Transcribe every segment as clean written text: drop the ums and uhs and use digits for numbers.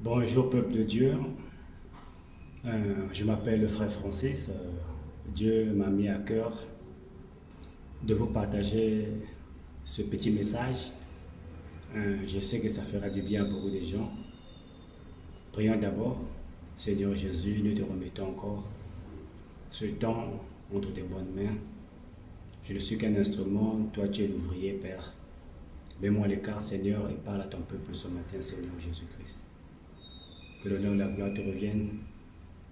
Bonjour peuple de Dieu. Je m'appelle le frère Francis. Dieu m'a mis à cœur de vous partager ce petit message. Je sais que ça fera du bien à beaucoup de gens. Prions d'abord. Seigneur Jésus, nous te remettons encore ce temps entre tes bonnes mains. Je ne suis qu'un instrument, toi tu es l'ouvrier, Père. Mets-moi l'écart, Seigneur, et parle à ton peuple ce matin, Seigneur Jésus-Christ. Que l'honneur et la gloire te reviennent.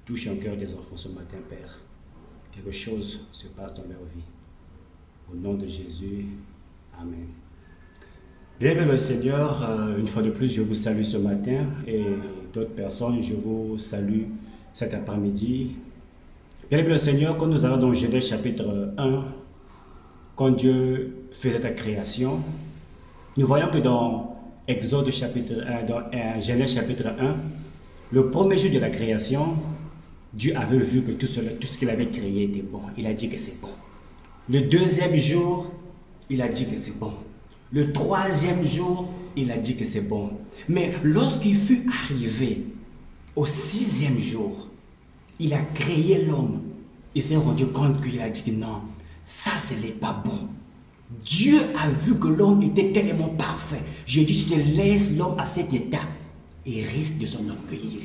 Touche un cœur des enfants ce matin, Père. Quelque chose se passe dans leur vie. Au nom de Jésus, Amen. Bien, le Seigneur, une fois de plus, je vous salue ce matin et d'autres personnes, je vous salue cet après-midi. Bien, le Seigneur, quand nous allons dans Genèse chapitre 1, quand Dieu faisait la création, nous voyons que dans Exode chapitre 1, dans Genèse chapitre 1, le premier jour de la création, Dieu avait vu que tout ce qu'il avait créé était bon. Il a dit que c'est bon. Le deuxième jour, il a dit que c'est bon. Le troisième jour, il a dit que c'est bon. Mais lorsqu'il fut arrivé au sixième jour, il a créé l'homme. Il s'est rendu compte qu'il a dit que non, ça ce n'est pas bon. Dieu a vu que l'homme était tellement parfait. Je dis, je te laisse l'homme à cet état et risque de s'en orgueillir.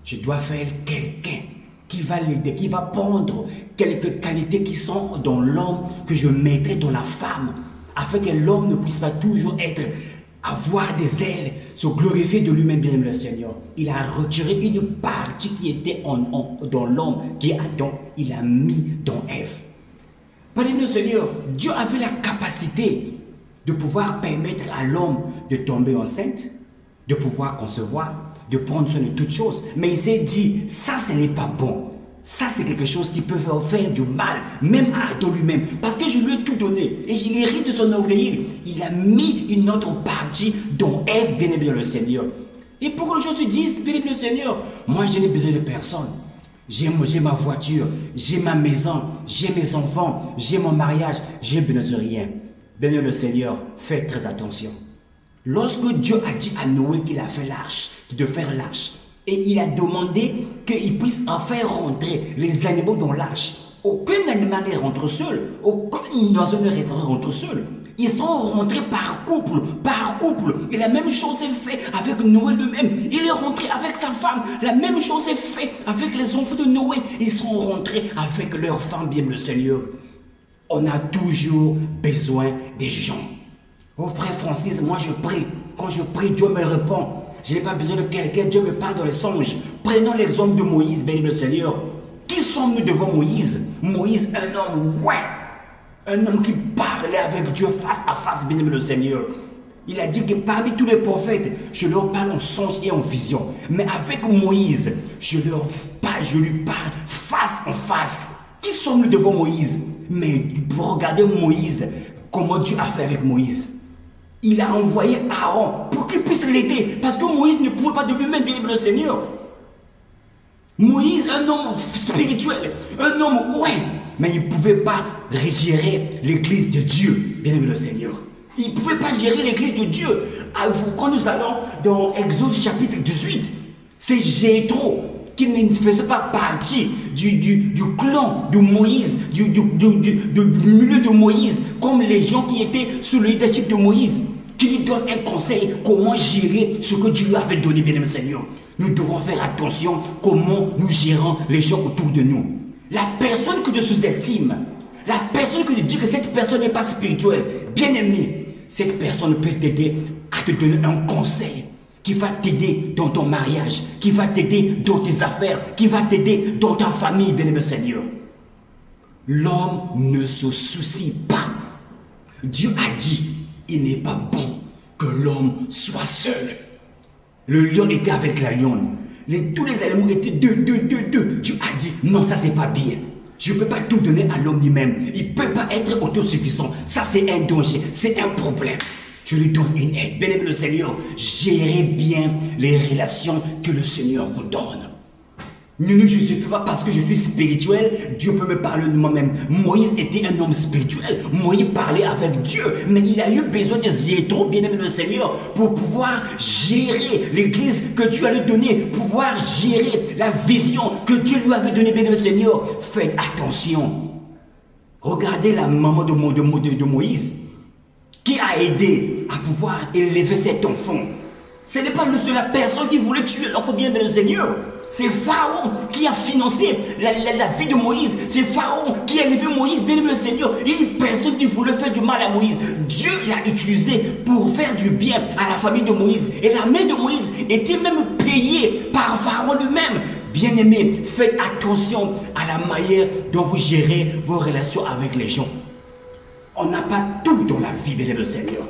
Je dois faire quelqu'un qui va l'aider, qui va prendre quelques qualités qui sont dans l'homme que je mettrai dans la femme, afin que l'homme ne puisse pas toujours avoir des ailes, se glorifier de lui-même, bien aimé le Seigneur. Il a retiré une partie qui était dans l'homme, qui est Adam, il a mis dans Ève. Bien aimé le Seigneur, Dieu avait la capacité de pouvoir permettre à l'homme de tomber enceinte, de pouvoir concevoir, de prendre soin de toutes choses. Mais il s'est dit, ça ce n'est pas bon. Ça c'est quelque chose qui peut faire du mal, même à Adam lui-même. Parce que je lui ai tout donné et il hérite de son orgueil. Il a mis une autre partie dont Ève, bien aimé le Seigneur. Et pour que les gens se disent, bien aimé le Seigneur, moi je n'ai besoin de personne. J'ai ma voiture, j'ai ma maison, j'ai mes enfants, j'ai mon mariage, j'ai besoin de rien. Bien aimé le Seigneur, faites très attention. Lorsque Dieu a dit à Noé qu'il a fait l'arche, de faire l'arche, et il a demandé qu'il puisse en faire rentrer les animaux dans l'arche, aucun animal ne rentre seul, aucun oiseau ne rentre seul. Ils sont rentrés par couple, et la même chose est faite avec Noé lui-même. Il est rentré avec sa femme, la même chose est faite avec les enfants de Noé. Ils sont rentrés avec leur femme, bien le Seigneur. On a toujours besoin des gens. Oh frère Francis, moi je prie. Quand je prie, Dieu me répond. Je n'ai pas besoin de quelqu'un, Dieu me parle dans les songes. Prenons l'exemple de Moïse, béni le Seigneur. Qui sommes-nous devant Moïse? Moïse, un homme, ouais. Un homme qui parlait avec Dieu face à face, béni le Seigneur. Il a dit que parmi tous les prophètes, je leur parle en songe et en vision. Mais avec Moïse, je lui parle face en face. Qui sommes-nous devant Moïse? Mais regardez Moïse, comment Dieu a fait avec Moïse. Il a envoyé Aaron pour qu'il puisse l'aider. Parce que Moïse ne pouvait pas de lui-même, bien le Seigneur. Moïse, un homme spirituel, un homme, ouais. Mais il ne pouvait pas gérer l'église de Dieu, bien le Seigneur. Il ne pouvait pas gérer l'église de Dieu. Quand nous allons dans Exode chapitre 18, c'est Jéthro qui ne faisait pas partie du clan de Moïse, du milieu de Moïse, comme les gens qui étaient sous le leadership de Moïse, qui lui donne un conseil comment gérer ce que Dieu lui avait donné, bien aimé Seigneur. Nous devons faire attention comment nous gérons les gens autour de nous. La personne que tu sous-estimes, la personne que tu dis que cette personne n'est pas spirituelle, bien aimé, cette personne peut t'aider à te donner un conseil qui va t'aider dans ton mariage, qui va t'aider dans tes affaires, qui va t'aider dans ta famille, bien aimé Seigneur. L'homme ne se soucie pas. Dieu a dit, il n'est pas bon que l'homme soit seul. Le lion était avec la lionne. Tous les animaux étaient deux. Dieu a dit, non, ça c'est pas bien. Je ne peux pas tout donner à l'homme lui-même. Il ne peut pas être autosuffisant. Ça c'est un danger, c'est un problème. Je lui donne une aide. Bien aimé le Seigneur, gérez bien les relations que le Seigneur vous donne. Ne nous justifie pas parce que je suis spirituel, Dieu peut me parler de moi-même. Moïse était un homme spirituel. Moïse parlait avec Dieu, mais il a eu besoin de Jétro, bien-aimé le Seigneur, pour pouvoir gérer l'église que Dieu allait donner, pouvoir gérer la vision que Dieu lui avait donnée, bien-aimé le Seigneur. Faites attention. Regardez la maman de Moïse, qui a aidé à pouvoir élever cet enfant. Ce n'est pas la personne qui voulait tuer l'enfant, bien-aimé le Seigneur. C'est Pharaon qui a financé la vie de Moïse. C'est Pharaon qui a élevé Moïse, bien-aimé le Seigneur. Une personne qui voulait faire du mal à Moïse. Dieu l'a utilisé pour faire du bien à la famille de Moïse. Et la mère de Moïse était même payée par Pharaon lui-même. Bien-aimé, faites attention à la manière dont vous gérez vos relations avec les gens. On n'a pas tout dans la vie, bien-aimé le Seigneur.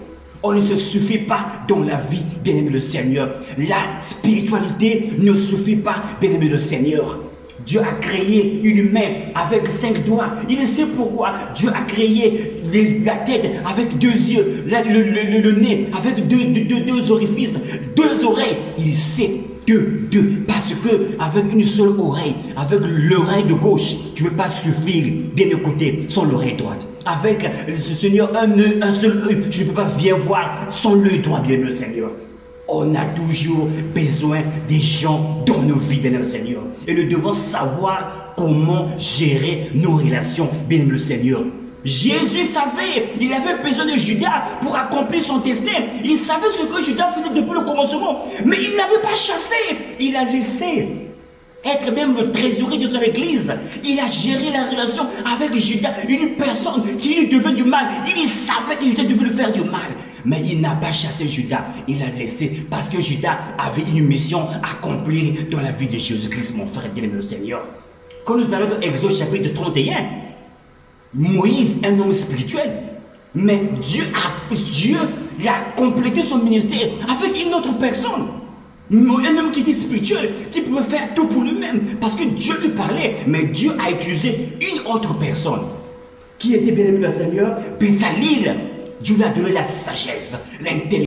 On ne se suffit pas dans la vie, bien-aimé le Seigneur. La spiritualité ne suffit pas, bien-aimé le Seigneur. Dieu a créé une main avec 5 doigts. Il sait pourquoi. Dieu a créé la tête avec 2 yeux, le nez avec deux orifices, 2 oreilles. Il sait parce que avec une seule oreille, avec l'oreille de gauche, tu ne peux pas suffire bien écouter sans l'oreille droite. Avec le Seigneur un seul œil, tu ne peux pas bien voir sans l'œil droit, bien le Seigneur. On a toujours besoin des gens dans nos vies, bien le Seigneur. Et nous devons savoir comment gérer nos relations, bien le Seigneur. Jésus savait, il avait besoin de Judas pour accomplir son destin. Il savait ce que Judas faisait depuis le commencement. Mais il n'avait pas chassé, il a laissé être même le trésorier de son église. Il a géré la relation avec Judas, une personne qui lui devait du mal. Il savait que Judas devait lui faire du mal. Mais il n'a pas chassé Judas, il l'a laissé parce que Judas avait une mission à accomplir dans la vie de Jésus-Christ, mon frère bien-aimé le Seigneur. Quand nous allons dans Exode chapitre 31, Moïse, un homme spirituel, mais Dieu a complété son ministère avec une autre personne. Un homme qui était spirituel, qui pouvait faire tout pour lui-même, parce que Dieu lui parlait, mais Dieu a utilisé une autre personne, qui était bien aimé le Seigneur, Bézalil. Dieu lui a donné la sagesse, l'intelligence.